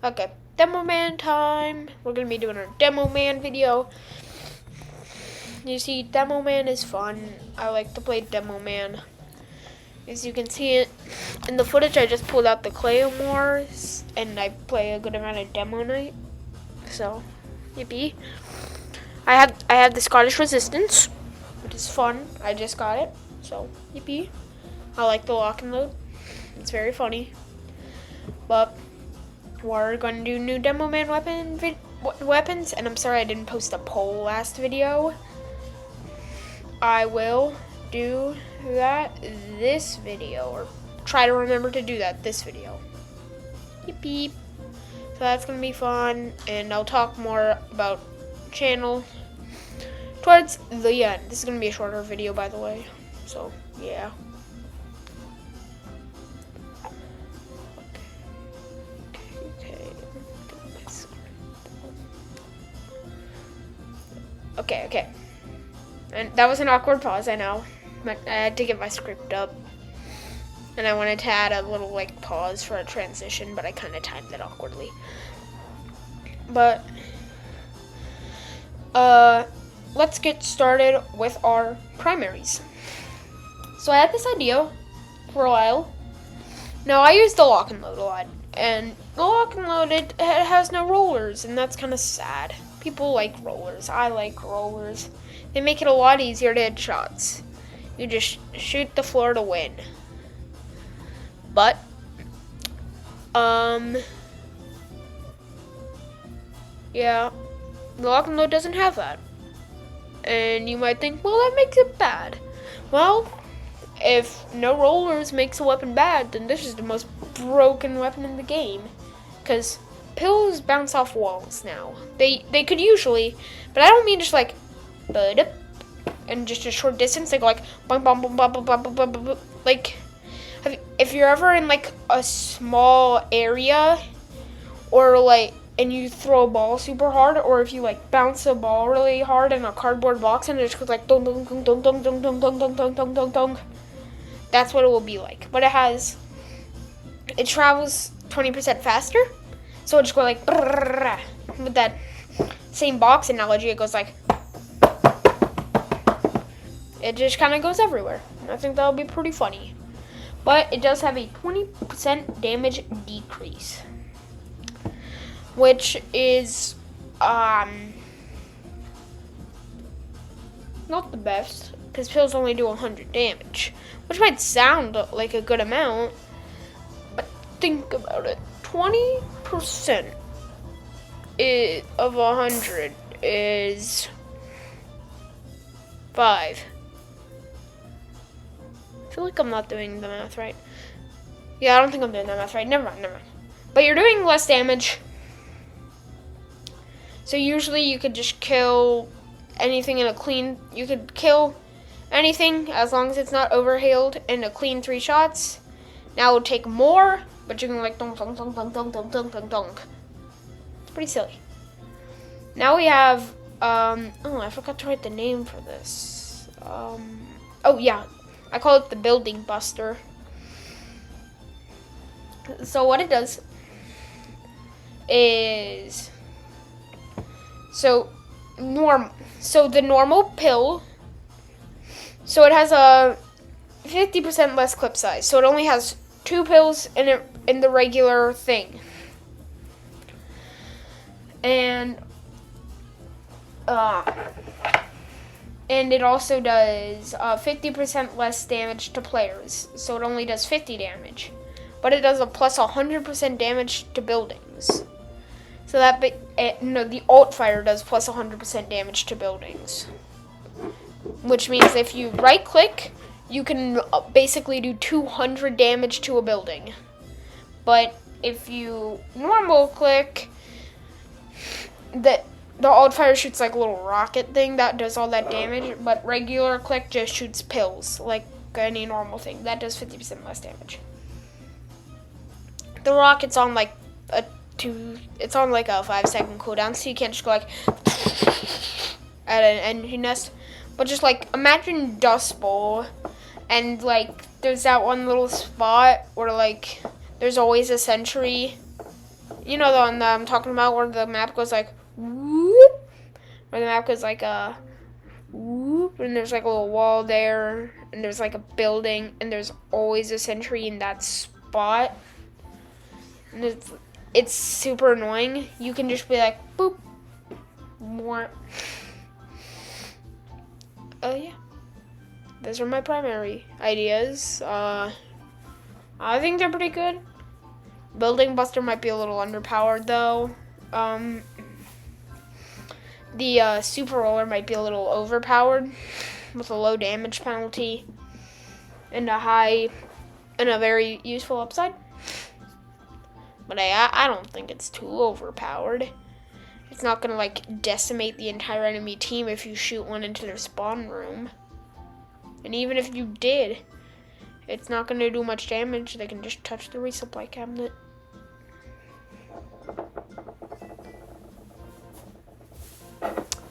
Okay, demo man time. We're gonna be doing our demo man video. You see, demo man is fun. I like to play demo man. As you can see it in the footage, I just pulled out the claymores and I play a good amount of demo night. So, yippee! I have the Scottish Resistance, which is fun. I just got it, so yippee! I like the lock and load. It's very funny. But we're going to do new demo man weapons, and I'm sorry I didn't post a poll last video. I will do that this video, or try to remember to do that this video. Yippee! So that's gonna be fun, and I'll talk more about channel towards the end. This is gonna be a shorter video, by the way. So yeah. Okay. And that was an awkward pause, I know. But I had to get my script up. And I wanted to add a little pause for a transition, but I kind of timed it awkwardly. But let's get started with our primaries. So I had this idea for a while. Now I use the lock and load a lot, and the lock and load it has no rollers, and that's kind of sad. People like rollers. I like rollers. They make it a lot easier to hit shots. You just shoot the floor to win. But yeah, the lock and load doesn't have that. And you might think, well, that makes it bad. Well, if no rollers makes a weapon bad, then this is the most broken weapon in the game. Because pills bounce off walls now. They could usually, but I don't mean just and just a short distance. They go bum bum bum bum bum bum bum bum. If you're ever in a small area, or and you throw a ball super hard, or if you bounce a ball really hard in a cardboard box and it just goes dong dong dong dong dong dong dong dong dong dong dong dong dong. That's what it will be like. But it travels 20% faster, so it just goes with that same box analogy. It goes it just kind of goes everywhere. And I think that'll be pretty funny. But it does have a 20% damage decrease, which is not the best, because pills only do 100 damage, which might sound like a good amount, but think about it. 20% of 100 is 5. I feel like I'm not doing the math right. Yeah, I don't think I'm doing the math right. Never mind. But you're doing less damage. So usually you could just kill anything in a clean... You could kill anything as long as it's not overhealed in a clean 3 shots. Now it would take more, but you can dong dong dong dong dong dong dong dong dong. It's pretty silly. Now we have... oh, I forgot to write the name for this. Oh, yeah. I call it the Building Buster. So what it does is... So the normal pill, so it has a 50% less clip size. So it only has 2 pills in the regular thing. And it also does 50% less damage to players. So it only does 50 damage. But it does a plus 100% damage to buildings. So the alt fire does plus 100% damage to buildings. Which means if you right click, you can basically do 200 damage to a building. But if you normal click, the alt fire shoots a little rocket thing that does all that damage, but regular click just shoots pills like any normal thing. That does 50% less damage. The rocket's on it's on a 5-second cooldown, so you can't just go at an engine nest. But just imagine Dust Bowl, and there's that one little spot where there's always a sentry You know the one that I'm talking about where the map goes like whoop, where the map goes like whoop, and there's like a little wall there, and there's like a building, and there's always a sentry in that spot, and it's super annoying. You can just be like boop, more. Yeah, those are my primary ideas. I think they're pretty good. Building Buster might be a little underpowered though. The Super Roller might be a little overpowered with a low damage penalty and a very useful upside. But I don't think it's too overpowered. It's not gonna like decimate the entire enemy team if you shoot one into their spawn room. And even if you did, it's not gonna do much damage. They can just touch the resupply cabinet.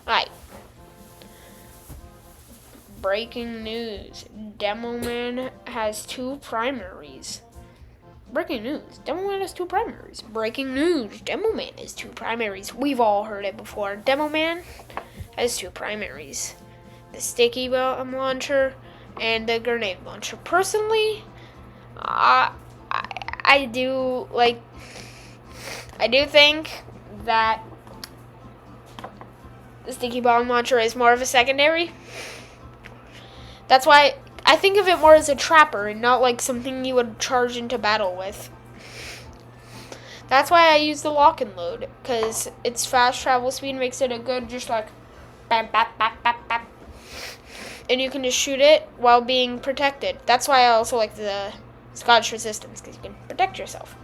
Alright. Breaking news. Demoman has 2 primaries. Breaking news. Demoman has 2 primaries. Breaking news. Demoman has 2 primaries. We've all heard it before. Demoman has 2 primaries. The sticky bomb launcher and the grenade launcher. Personally, I do think that the sticky bomb launcher is more of a secondary. That's why I think of it more as a trapper and not like something you would charge into battle with. That's why I use the lock and load, because its fast travel speed makes it a good just like bam, bap, bap, bap, bap. And you can just shoot it while being protected. That's why I also like the Scottish resistance, because you can protect yourself.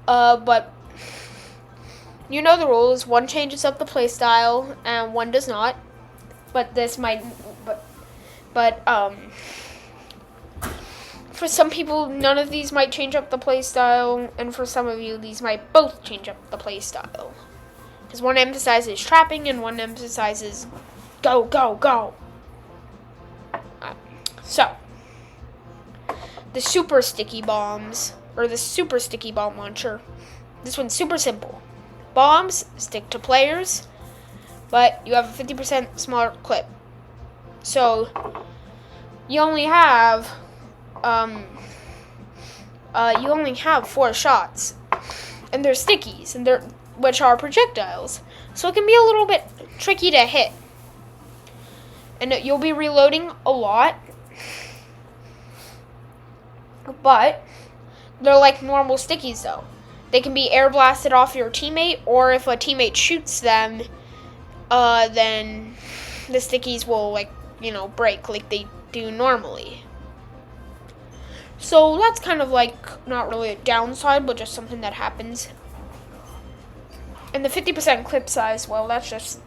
But you know the rules. One changes up the playstyle, and one does not. But this might, but for some people, none of these might change up the playstyle, and for some of you, these might both change up the playstyle. Because one emphasizes trapping, and one emphasizes go, go, go. So, the super sticky bombs, or the super sticky bomb launcher. This one's super simple. Bombs stick to players, but you have a 50% smaller clip. So, you only have 4 shots, and they're stickies, and which are projectiles. So it can be a little bit tricky to hit. And you'll be reloading a lot, but they're like normal stickies though. They can be air blasted off your teammate, or if a teammate shoots them, then the stickies will break like they do normally. So that's kind of like not really a downside, but just something that happens. And the 50% clip size, well, that's just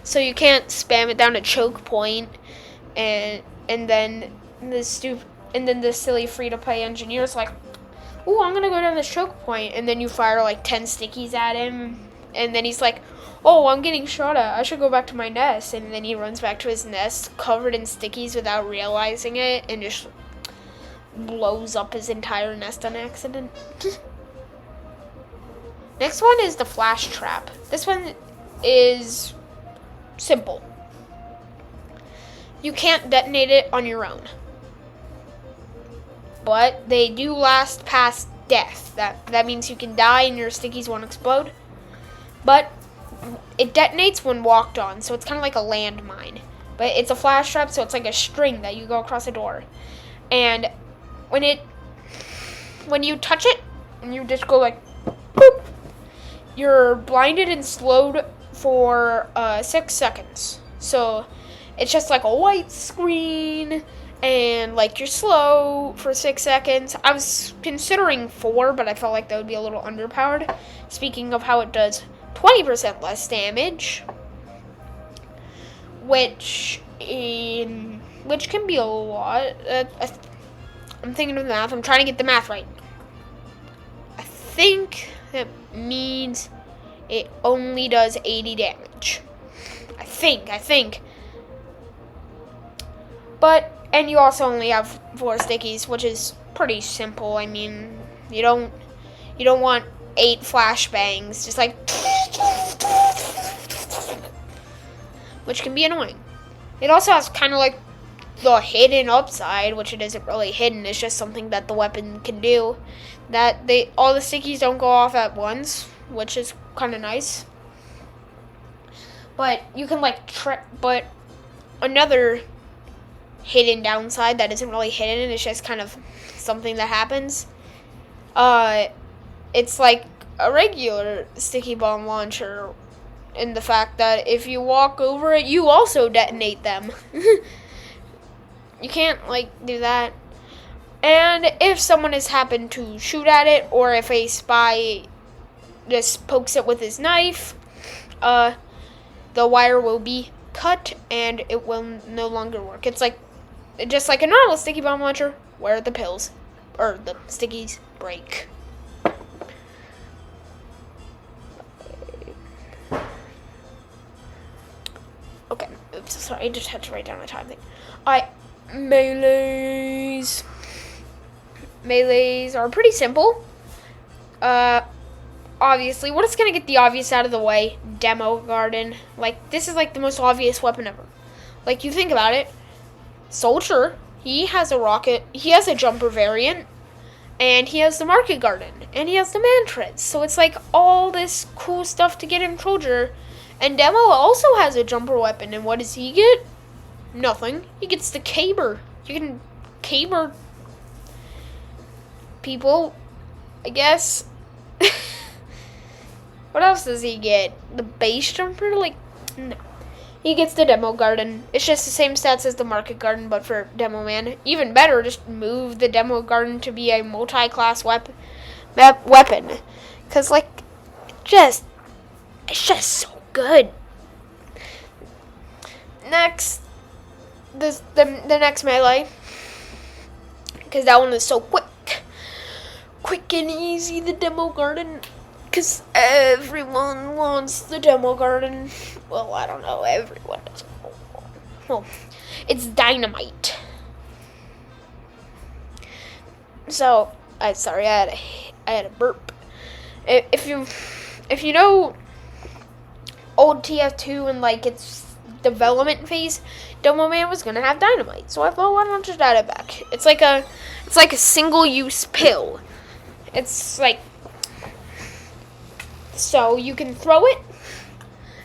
so you can't spam it down to choke point, and then the silly free-to-play engineer's like, "Ooh, I'm gonna go down this choke point," and then you fire like 10 stickies at him, and then he's like, "Oh, I'm getting shot at. I should go back to my nest," and then he runs back to his nest covered in stickies without realizing it, and just blows up his entire nest on accident. Next one is the flash trap. This one is simple. You can't detonate it on your own, but they do last past death. That means you can die and your stickies won't explode, but it detonates when walked on, so it's kind of like a landmine. But it's a flash trap, so it's like a string that you go across a door. And when you touch it, and you just go like, boop, you're blinded and slowed for 6 seconds. So it's just like a white screen, and like you're slow for 6 seconds. I was considering 4, but I felt like that would be a little underpowered. Speaking of how it does 20% less damage, which can be a lot. I'm thinking of the math. I'm trying to get the math right. I think that means it only does 80 damage. I think. And you also only have 4 stickies, which is pretty simple. I mean, you don't You don't want 8 flashbangs, just like, which can be annoying. It also has kind of like the hidden upside, which it isn't really hidden. It's just something that the weapon can do. That all the stickies don't go off at once, which is kind of nice. But you can like but another hidden downside that isn't really hidden, it's just kind of something that happens. It's like a regular sticky bomb launcher in the fact that if you walk over it, you also detonate them. You can't like do that. And if someone has happened to shoot at it, or if a spy just pokes it with his knife, the wire will be cut and it will no longer work. It's like just like a normal sticky bomb launcher where the pills or the stickies break. Okay, oops, sorry, I just had to write down the time thing. Melees. Melees are pretty simple. Obviously, we're just gonna get the obvious out of the way. Demo garden. Like, this is like the most obvious weapon ever. Like, you think about it. Soldier, he has a rocket, he has a jumper variant, and he has the market garden, and he has the man treads. So it's like all this cool stuff to get in Soldier. And Demo also has a jumper weapon, and what does he get? Nothing. He gets the caber. You can caber people, I guess. What else does he get? The base jumper? Like, no. He gets the demo garden. It's just the same stats as the market garden, but for demo man. Even better, just move the demo garden to be a multi-class weapon. Because, like, it's just so good. Next, the next melee. Because that one is so quick. Quick and easy, the demo garden. Because everyone wants the demo garden. Well, I don't know. Everyone doesn't. Well, it's dynamite. So, sorry, I had a burp. If you know old TF2 and like its development phase, Demoman was gonna have dynamite. So I thought, why not just add it back? It's like a single-use pill. It's like, so you can throw it,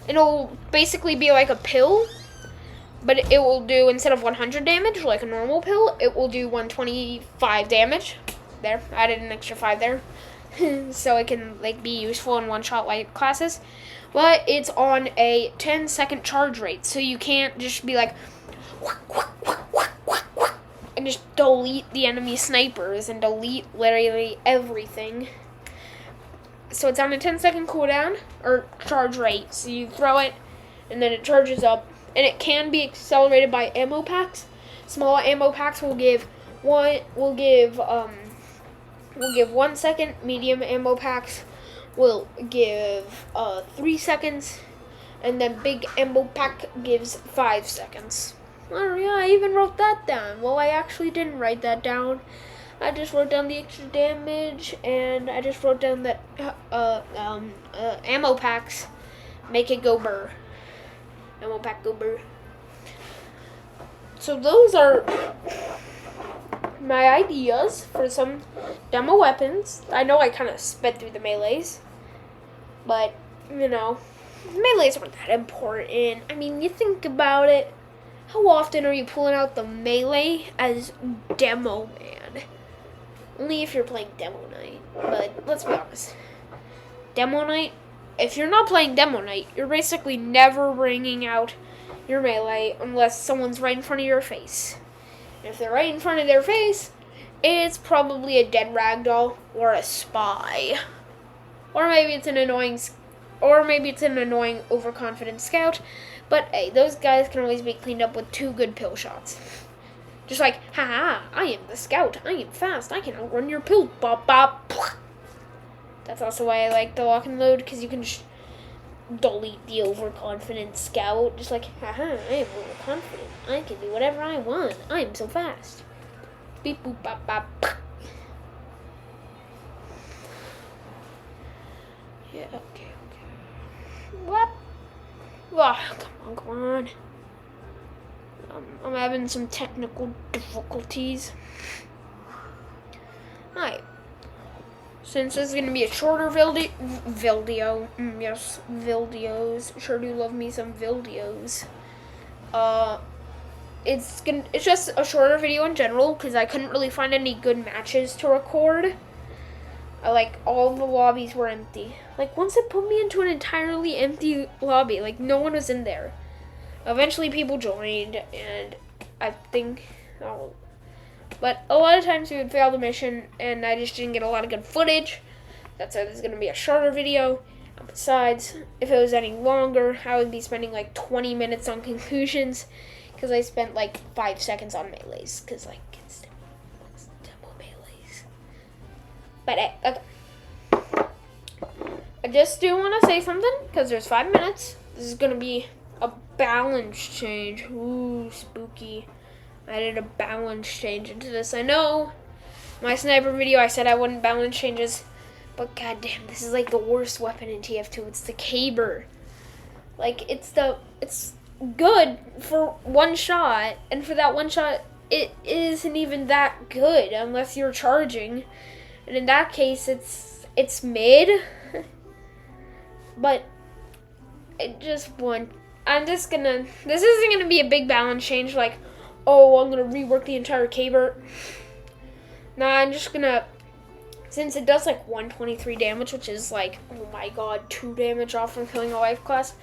it'll basically be like a pill, but it will do, instead of 100 damage, like a normal pill, it will do 125 damage. There, I added an extra 5 there. So it can like be useful in one-shot light classes. But it's on a 10-second charge rate, so you can't just be like, and just delete the enemy snipers and delete literally everything. So it's on a 10-second cooldown, or charge rate. So you throw it, and then it charges up. And it can be accelerated by ammo packs. Small ammo packs will give 1 second. Medium ammo packs will give 3 seconds. And then big ammo pack gives 5 seconds. Oh yeah, I even wrote that down. Well, I actually didn't write that down. I just wrote down the extra damage, and I just wrote down that ammo packs make it go burr. Ammo pack go burr. So those are my ideas for some demo weapons. I know I kind of sped through the melees, but, you know, melees aren't that important. I mean, you think about it, how often are you pulling out the melee as Demo Man? Only if you're playing Demo Night. But let's be honest. Demo Night, if you're not playing Demo Night, you're basically never bringing out your melee unless someone's right in front of your face. And if they're right in front of their face, it's probably a dead ragdoll or a spy. Or maybe it's an annoying overconfident scout. But hey, those guys can always be cleaned up with 2 good pill shots. Just like, haha, I am the scout. I am fast. I can outrun your pill. Bop, bop. That's also why I like the lock and load, because you can just delete the overconfident scout. Just like, haha, I am overconfident. I can do whatever I want. I am so fast. Beep, boop, bop, bop. Yeah, okay. What? Oh, come on. I'm having some technical difficulties. Alright. Since this is going to be a shorter video, yes, videos. Sure do love me some videos. It's just a shorter video in general because I couldn't really find any good matches to record. Like, all the lobbies were empty. Like, once it put me into an entirely empty lobby, like, no one was in there. Eventually, people joined, and I think, but a lot of times we would fail the mission, and I just didn't get a lot of good footage. That's why this is going to be a shorter video. And besides, if it was any longer, I would be spending like 20 minutes on conclusions, because I spent like 5 seconds on melees, because like, it's demo melees. But okay. I just do want to say something, because there's 5 minutes. This is going to be a balance change. Ooh, spooky. I did a balance change into this. I know my sniper video I said I wouldn't balance changes, but goddamn, this is like the worst weapon in TF2. It's the caber. Like, it's good for one shot, and for that one shot, it isn't even that good unless you're charging. And in that case, it's mid. But it just won. This isn't gonna be a big balance change, like, oh, I'm gonna rework the entire caber. Nah, I'm just gonna, since it does like 123 damage, which is like, oh my god, 2 damage off from killing a life class,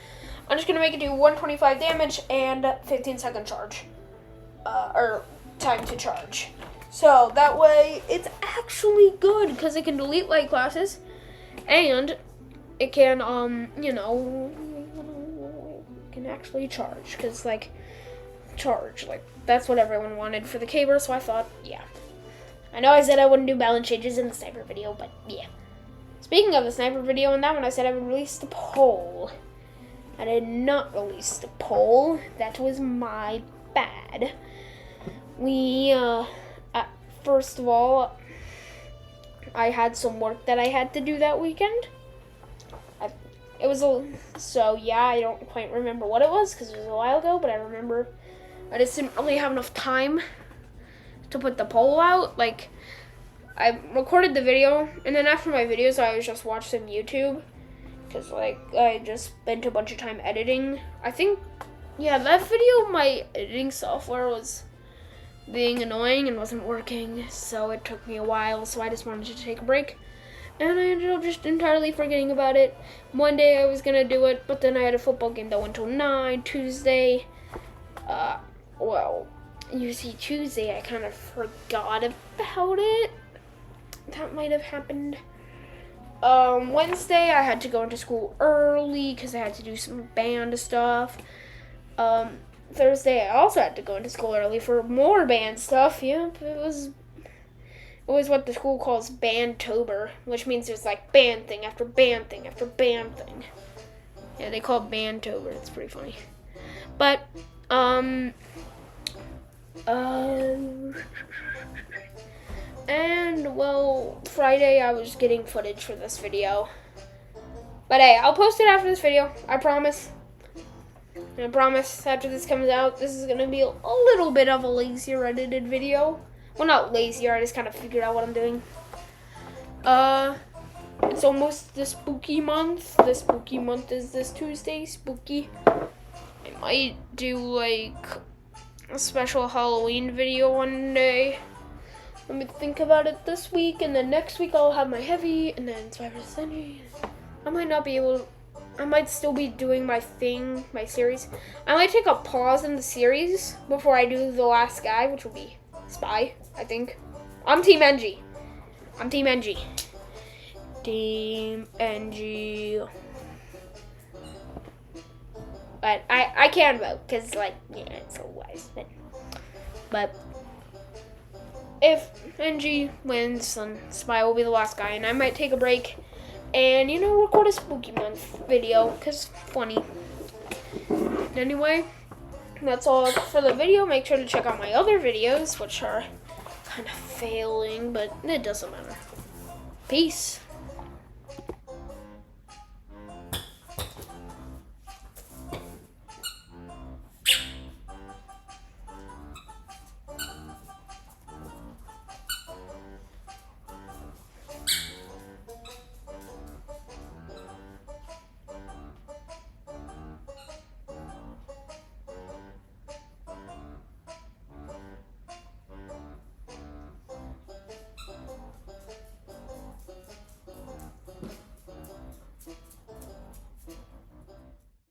I'm just gonna make it do 125 damage and 15-second charge. Or time to charge. So that way, it's actually good, because it can delete light classes, and it can, can actually charge, because, like, that's what everyone wanted for the caber, so I thought, yeah. I know I said I wouldn't do balance changes in the sniper video, but yeah. Speaking of the sniper video, in that one I said I would release the poll. I did not release the poll. That was my bad. First of all, I had some work that I had to do that weekend. So yeah, I don't quite remember what it was because it was a while ago, but I remember I just didn't really have enough time to put the poll out. Like, I recorded the video, and then after my videos, I always just watched some YouTube, because, like, I just spent a bunch of time editing. I think, yeah, that video, my editing software was being annoying and wasn't working, so it took me a while, so I just wanted to take a break. And I ended up just entirely forgetting about it. One day I was gonna do it, but then I had a football game that went till 9. Tuesday, you see, Tuesday I kind of forgot about it. That might have happened. Wednesday I had to go into school early because I had to do some band stuff. Thursday I also had to go into school early for more band stuff. Yep, it was what the school calls Bandtober, which means there's like band thing after band thing after band thing. Yeah, they call it Bandtober. It's pretty funny. But, and, well, Friday I was getting footage for this video. But hey, I'll post it after this video. I promise. And I promise after this comes out, this is going to be a little bit of a lazier edited video. Well, not lazier, I just kind of figured out what I'm doing. It's almost the spooky month. The spooky month is this Tuesday, spooky. I might do, like, a special Halloween video one day. Let me think about it this week, and then next week I'll have my heavy, and then Survivor Sunday. I might still be doing my series. I might take a pause in the series before I do the last guy, which will be Spy, I think. I'm Team NG. Team NG. But I can vote, because, like, yeah, it's a wise thing. But if NG wins, then Spy will be the last guy, and I might take a break and, record a spooky month video, because funny. Anyway, that's all for the video. Make sure to check out my other videos, which are kind of failing, but it doesn't matter. Peace.